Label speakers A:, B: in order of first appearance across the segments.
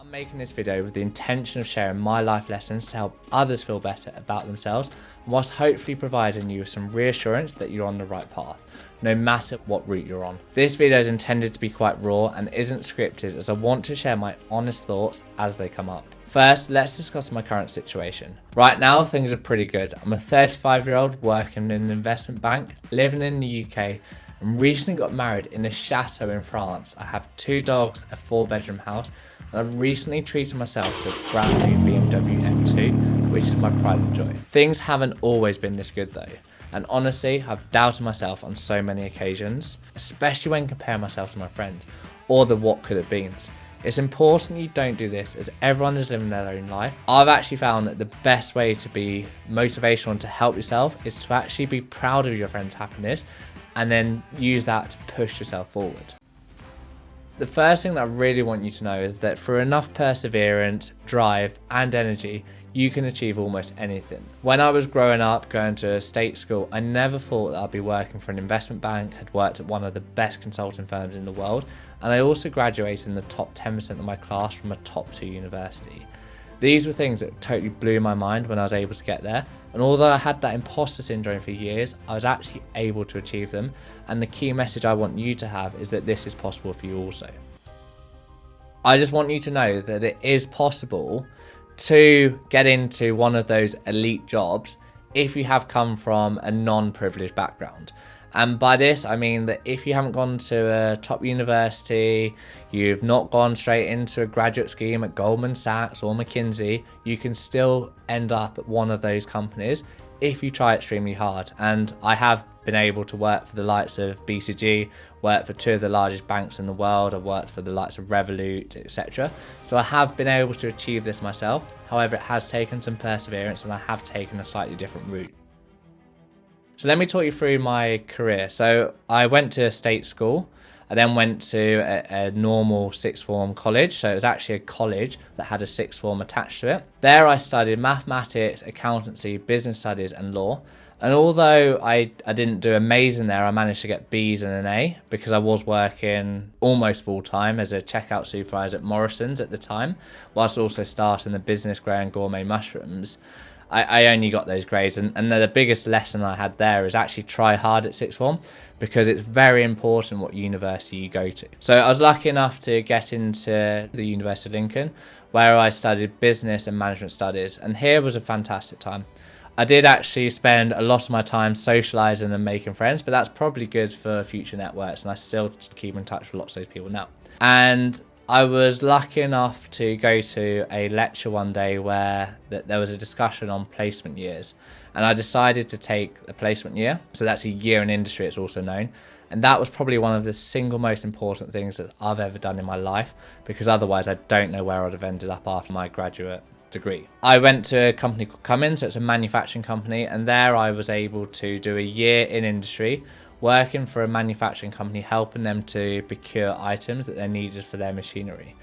A: I'm making this video with the intention of sharing my life lessons to help others feel better about themselves, whilst hopefully providing you with some reassurance that you're on the right path, no matter what route you're on. This video is intended to be quite raw and isn't scripted, as I want to share my honest thoughts as they come up. First, let's discuss my current situation. Right now, things are pretty good. I'm a 35-year-old working in an investment bank, living in the UK, and recently got married in a chateau in France. I have 2 dogs, a 4-bedroom house, and I've recently treated myself to a brand new BMW M2, which is my pride and joy. Things haven't always been this good though, and honestly, I've doubted myself on so many occasions, especially when comparing myself to my friends, or the what could have been. It's important you don't do this, as everyone is living their own life. I've actually found that the best way to be motivational and to help yourself is to actually be proud of your friend's happiness and then use that to push yourself forward. The first thing that I really want you to know is that through enough perseverance, drive and energy, you can achieve almost anything. When I was growing up, going to a state school, I never thought that I'd be working for an investment bank, had worked at one of the best consulting firms in the world, and I also graduated in the top 10% of my class from a top 2 university. These were things that totally blew my mind when I was able to get there, and although I had that imposter syndrome for years, I was actually able to achieve them, and the key message I want you to have is that this is possible for you also. I just want you to know that it is possible to get into one of those elite jobs if you have come from a non-privileged background. And by this, I mean that if you haven't gone to a top university, you've not gone straight into a graduate scheme at Goldman Sachs or McKinsey, you can still end up at one of those companies if you try extremely hard. And I have been able to work for the likes of BCG, work for 2 of the largest banks in the world, I've worked for the likes of Revolut, etc. So I have been able to achieve this myself. However, it has taken some perseverance and I have taken a slightly different route. So let me talk you through my career. So I went to a state school. I then went to a normal 6th form college. So it was actually a college that had a 6th form attached to it. There I studied mathematics, accountancy, business studies and law. And although I didn't do amazing there, I managed to get B's and an A because I was working almost full time as a checkout supervisor at Morrison's at the time, whilst also starting the business growing gourmet mushrooms. I only got those grades, and the biggest lesson I had there is actually try hard at 6th form, because it's very important what university you go to. So I was lucky enough to get into the University of Lincoln, where I studied business and management studies, and here was a fantastic time. I did actually spend a lot of my time socialising and making friends, but that's probably good for future networks, and I still keep in touch with lots of those people now. And I was lucky enough to go to a lecture one day where there was a discussion on placement years, and I decided to take a placement year. So that's a year in industry, it's also known. And that was probably one of the single most important things that I've ever done in my life, because otherwise I don't know where I'd have ended up after my graduate degree. I went to a company called Cummins, so it's a manufacturing company, and there I was able to do a year in industry, working for a manufacturing company, helping them to procure items that they needed for their machinery.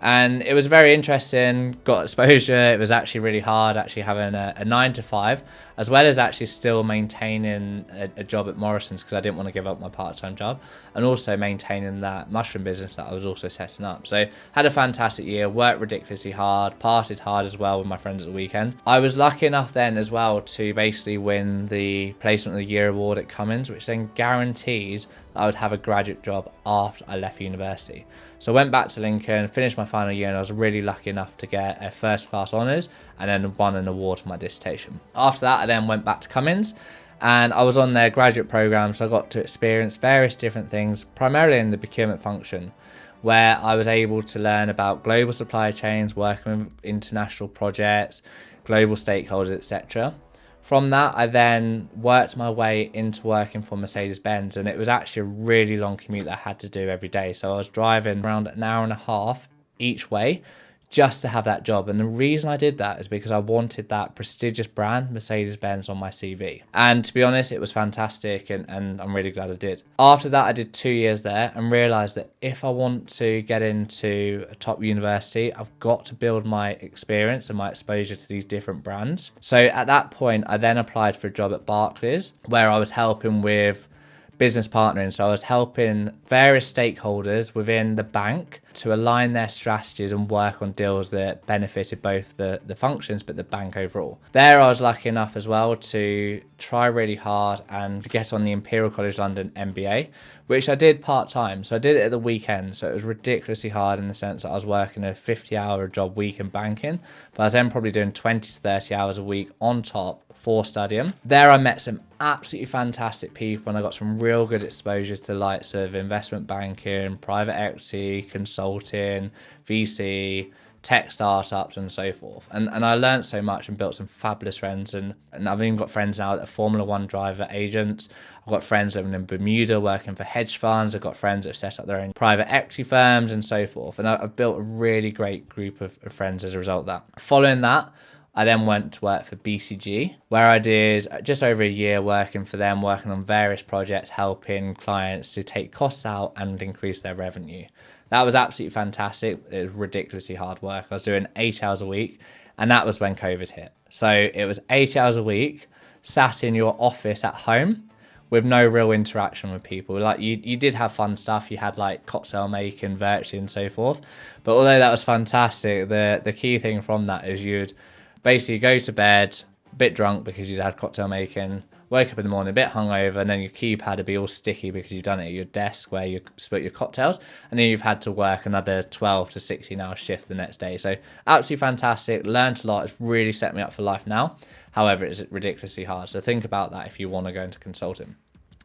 A: And it was very interesting, got exposure. It was actually really hard, actually having a 9 to 5, as well as actually still maintaining a job at Morrison's, because I didn't want to give up my part-time job, and also maintaining that mushroom business that I was also setting up. So had a fantastic year, worked ridiculously hard, partied hard as well with my friends at the weekend. I was lucky enough then as well to basically win the Placement of the Year award at Cummins, which then guaranteed that I would have a graduate job after I left university. So I went back to Lincoln, finished my final year, and I was really lucky enough to get a first class honours and then won an award for my dissertation. After that, I then went back to Cummins, and I was on their graduate programme, so I got to experience various different things, primarily in the procurement function, where I was able to learn about global supply chains, working with international projects, global stakeholders, etc. From that, I then worked my way into working for Mercedes-Benz, and it was actually a really long commute that I had to do every day. So I was driving around an hour and a half each way just to have that job. And the reason I did that is because I wanted that prestigious brand, Mercedes-Benz, on my CV. And to be honest, it was fantastic, and I'm really glad I did. After that, I did 2 years there and realised that if I want to get into a top university, I've got to build my experience and my exposure to these different brands. So at that point, I then applied for a job at Barclays, where I was helping with business partnering. So I was helping various stakeholders within the bank to align their strategies and work on deals that benefited both the functions but the bank overall. There I was lucky enough as well to try really hard and get on the Imperial College London MBA, which I did part-time. So I did it at the weekend, so it was ridiculously hard in the sense that I was working a 50-hour job week in banking, but I was then probably doing 20 to 30 hours a week on top for studying. There I met some absolutely fantastic people and I got some real good exposure to the likes of investment banking, private equity, consulting, VC, tech startups and so forth. And I learned so much and built some fabulous friends. And I've even got friends now that are Formula One driver agents. I've got friends living in Bermuda working for hedge funds. I've got friends that have set up their own private equity firms and so forth. And I've built a really great group of friends as a result of that. Following that, I then went to work for BCG, where I did just over a year working for them, working on various projects, helping clients to take costs out and increase their revenue. That was absolutely fantastic. It was ridiculously hard work. I was doing 8 hours a week, and that was when COVID hit. So it was 8 hours a week, sat in your office at home with no real interaction with people. Like you did have fun stuff. You had like cocktail making virtually and so forth. But although that was fantastic, the key thing from that is you'd basically go to bed a bit drunk because you'd had cocktail making, wake up in the morning a bit hungover, and then your keypad would be all sticky because you've done it at your desk where you spilt your cocktails, and then you've had to work another 12 to 16 hour shift the next day. So absolutely fantastic, learned a lot. It's really set me up for life now. However, it's ridiculously hard. So think about that if you want to go into consulting.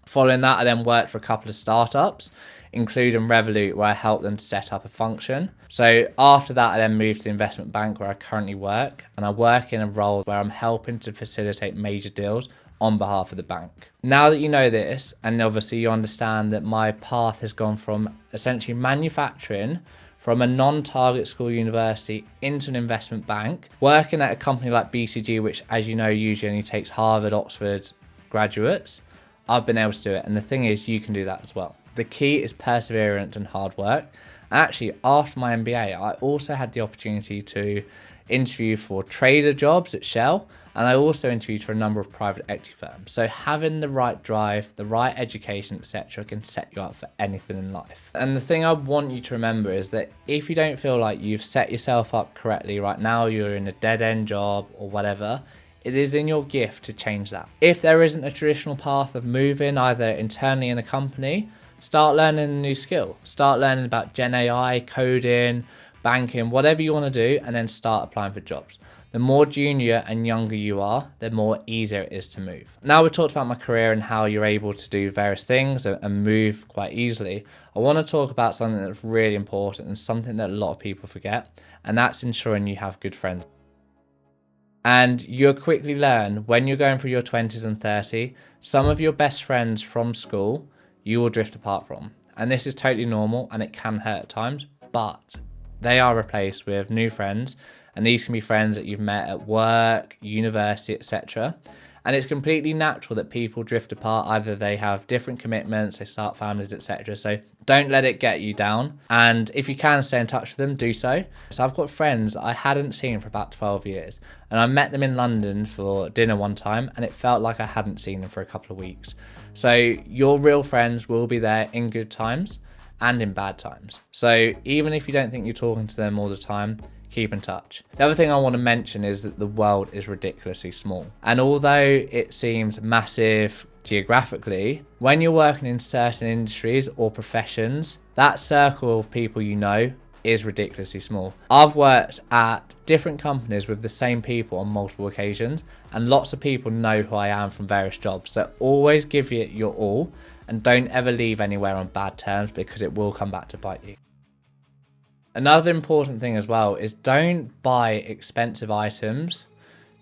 A: Following that, I then worked for a couple of startups, including Revolut, where I helped them to set up a function. So after that, I then moved to the investment bank where I currently work, and I work in a role where I'm helping to facilitate major deals on behalf of the bank. Now that you know this, and obviously you understand that my path has gone from essentially manufacturing from a non-target school university into an investment bank, working at a company like BCG, which, as you know, usually only takes Harvard, Oxford graduates, I've been able to do it. And the thing is, you can do that as well. The key is perseverance and hard work. And actually, after my MBA, I also had the opportunity to interview for trader jobs at Shell, and I also interviewed for a number of private equity firms. So having the right drive, the right education, etc., can set you up for anything in life. And the thing I want you to remember is that if you don't feel like you've set yourself up correctly right now, you're in a dead-end job or whatever, it is in your gift to change that. If there isn't a traditional path of moving either internally in a company, start learning a new skill. Start learning about Gen AI, coding, banking, whatever you want to do, and then start applying for jobs. The more junior and younger you are, the more easier it is to move. Now we've talked about my career and how you're able to do various things and move quite easily. I want to talk about something that's really important and something that a lot of people forget, and that's ensuring you have good friends. And you'll quickly learn when you're going through your 20s and 30s, some of your best friends from school, you will drift apart from. And this is totally normal and it can hurt at times, but they are replaced with new friends. And these can be friends that you've met at work, university, etc. And it's completely natural that people drift apart. Either they have different commitments, they start families, etc. So don't let it get you down. And if you can stay in touch with them, do so. So I've got friends that I hadn't seen for about 12 years. And I met them in London for dinner one time, and it felt like I hadn't seen them for a couple of weeks. So your real friends will be there in good times and in bad times. So even if you don't think you're talking to them all the time, keep in touch. The other thing I want to mention is that the world is ridiculously small. And although it seems massive geographically, when you're working in certain industries or professions, that circle of people you know is ridiculously small. I've worked at different companies with the same people on multiple occasions, and lots of people know who I am from various jobs. So always give it your all and don't ever leave anywhere on bad terms, because it will come back to bite you. Another important thing as well is don't buy expensive items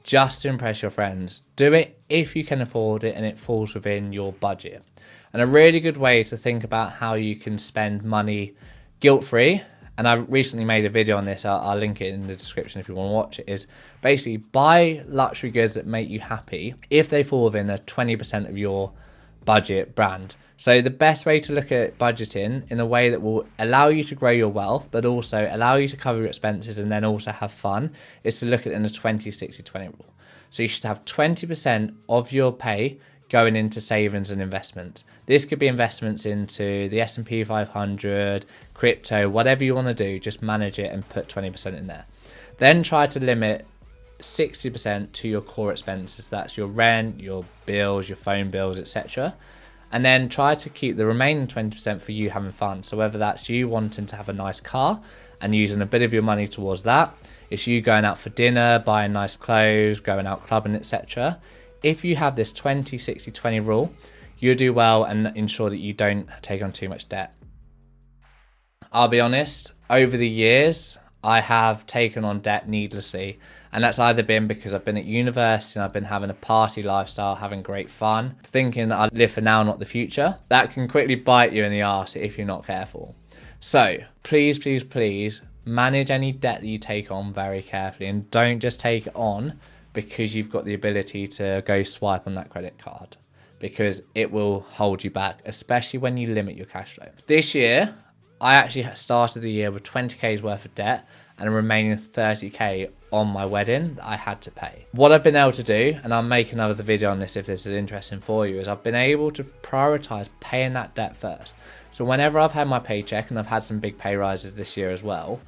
A: just to impress your friends. Do it if you can afford it and it falls within your budget. And a really good way to think about how you can spend money guilt-free, and I recently made a video on this, I'll link it in the description if you want to watch it, is basically buy luxury goods that make you happy if they fall within a 20% of your budget brand. So the best way to look at budgeting in a way that will allow you to grow your wealth, but also allow you to cover your expenses and then also have fun, is to look at it in a 20-60-20 rule. So you should have 20% of your pay going into savings and investments. This could be investments into the S&P 500, crypto, whatever you want to do, just manage it and put 20% in there. Then try to limit 60% to your core expenses. That's your rent, your bills, your phone bills, etc. And then try to keep the remaining 20% for you having fun. So whether that's you wanting to have a nice car and using a bit of your money towards that, it's you going out for dinner, buying nice clothes, going out clubbing, etc. If you have this 20-60-20 rule, you'll do well and ensure that you don't take on too much debt. I'll be honest, over the years, I have taken on debt needlessly. And that's either been because I've been at university and I've been having a party lifestyle, having great fun, thinking that I live for now, not the future. That can quickly bite you in the arse if you're not careful. So please, please, please manage any debt that you take on very carefully, and don't just take it on because you've got the ability to go swipe on that credit card, because it will hold you back, especially when you limit your cash flow. This year, I actually started the year with 20K's worth of debt and a remaining 30K on my wedding that I had to pay. What I've been able to do, and I'll make another video on this if this is interesting for you, is I've been able to prioritize paying that debt first. So whenever I've had my paycheck, and I've had some big pay rises this year as well,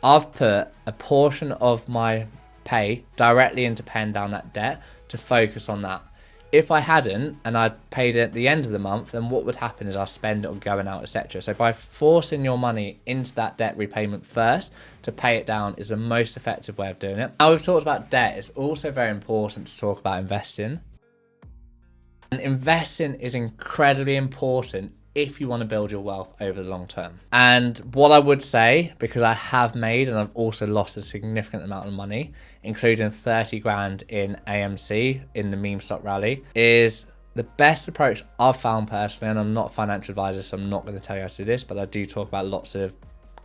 A: I've put a portion of my pay directly into paying down that debt to focus on that. If I hadn't, and I'd paid it at the end of the month, then what would happen is I'll spend it on going out, etc. So by forcing your money into that debt repayment first to pay it down is the most effective way of doing it. Now we've talked about debt, it's also very important to talk about investing. And investing is incredibly important if you want to build your wealth over the long term. And what I would say, because I have made and I've also lost a significant amount of money, including 30 grand in AMC in the meme stock rally, is the best approach I've found personally, and I'm not a financial advisor, so I'm not going to tell you how to do this, but I do talk about lots of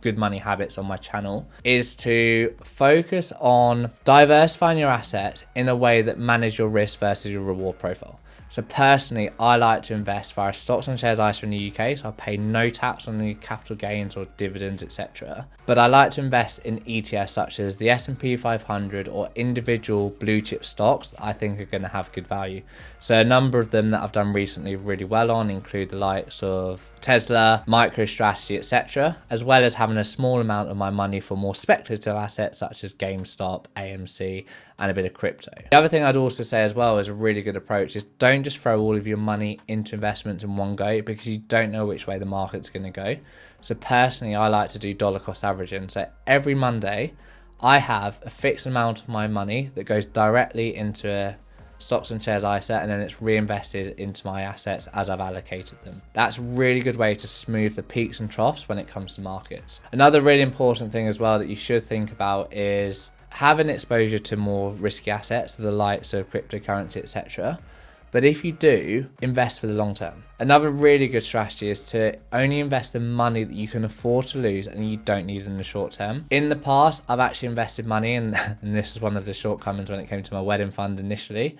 A: good money habits on my channel, is to focus on diversifying your assets in a way that manage your risk versus your reward profile. So personally, I like to invest via stocks and shares ISA in the UK, so I pay no tax on the capital gains or dividends, etc. But I like to invest in ETFs such as the S&P 500 or individual blue chip stocks that I think are going to have good value. So a number of them that I've done recently really well on include the likes of Tesla, MicroStrategy, etc., as well as having a small amount of my money for more speculative assets such as GameStop, AMC, and a bit of crypto. The other thing I'd also say as well is a really good approach is don't just throw all of your money into investments in one go, because you don't know which way the market's going to go. So personally, I like to do dollar cost averaging. So every Monday, I have a fixed amount of my money that goes directly into a stocks and shares ISA, and then it's reinvested into my assets as I've allocated them. That's a really good way to smooth the peaks and troughs when it comes to markets. Another really important thing as well that you should think about is having exposure to more risky assets, the likes of cryptocurrency, etc. But if you do, invest for the long term. Another really good strategy is to only invest the money that you can afford to lose and you don't need in the short term. In the past, I've actually invested money, and this is one of the shortcomings when it came to my wedding fund initially.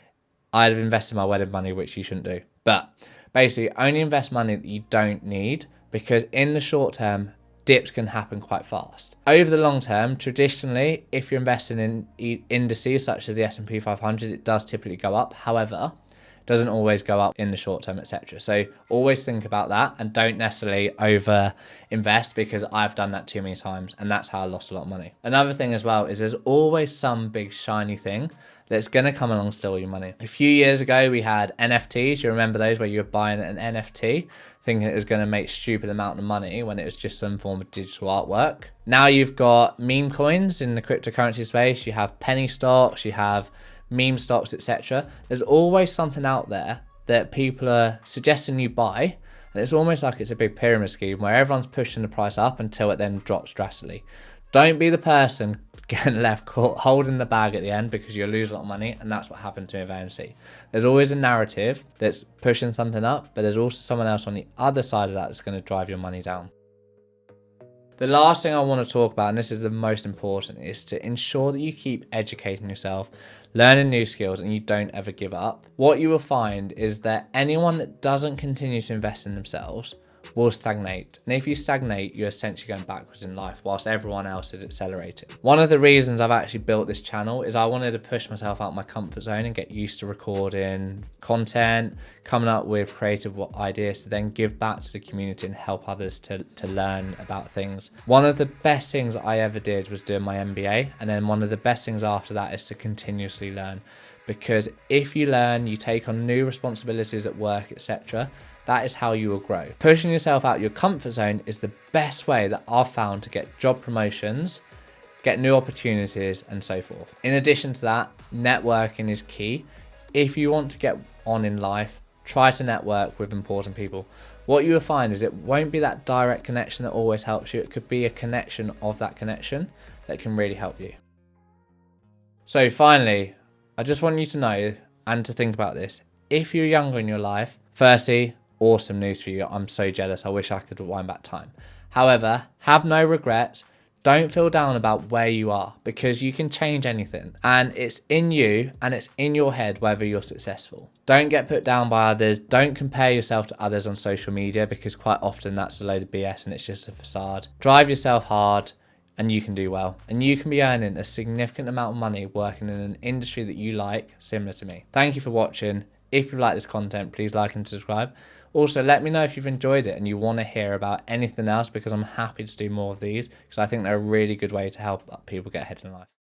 A: I'd have invested my wedding money, which you shouldn't do. But basically, only invest money that you don't need, because in the short term, dips can happen quite fast. Over the long term, traditionally, if you're investing in indices such as the S&P 500, it does typically go up. However, it doesn't always go up in the short term, etc. So always think about that and don't necessarily over invest, because I've done that too many times and that's how I lost a lot of money. Another thing as well is there's always some big shiny thing that's going to come along and steal your money. A few years ago, we had NFTs. You remember those, where you were buying an NFT thinking it was going to make stupid amount of money when it was just some form of digital artwork. Now you've got meme coins in the cryptocurrency space. You have penny stocks, you have meme stocks, etc. There's always something out there that people are suggesting you buy, and it's almost like it's a big pyramid scheme where everyone's pushing the price up until it then drops drastically. Don't be the person getting left caught holding the bag at the end, because you'll lose a lot of money, and that's what happened to me with AMC. There's always a narrative that's pushing something up, but there's also someone else on the other side of that that's going to drive your money down. The last thing I want to talk about, and this is the most important, is to ensure that you keep educating yourself, learning new skills, and you don't ever give up. What you will find is that anyone that doesn't continue to invest in themselves will stagnate. And if you stagnate, you're essentially going backwards in life whilst everyone else is accelerating. One of the reasons I've actually built this channel is I wanted to push myself out my comfort zone and get used to recording content, coming up with creative ideas to then give back to the community and help others to learn about things. One of the best things I ever did was doing my MBA, and then one of the best things after that is to continuously learn. Because if you learn, you take on new responsibilities at work, etc., that is how you will grow. Pushing yourself out your comfort zone is the best way that I've found to get job promotions, get new opportunities, and so forth. In addition to that, networking is key. If you want to get on in life, try to network with important people. What you will find is it won't be that direct connection that always helps you. It could be a connection of that connection that can really help you. So finally, I just want you to know and to think about this. If you're younger in your life, firstly, awesome news for you. I'm so jealous. I wish I could rewind back time. However, have no regrets. Don't feel down about where you are, because you can change anything, and it's in you and it's in your head whether you're successful. Don't get put down by others. Don't compare yourself to others on social media, because quite often that's a load of BS and it's just a facade. Drive yourself hard and you can do well, and you can be earning a significant amount of money working in an industry that you like, similar to me. Thank you for watching. If you like this content, please like and subscribe. Also, let me know if you've enjoyed it and you want to hear about anything else, because I'm happy to do more of these, because I think they're a really good way to help people get ahead in life.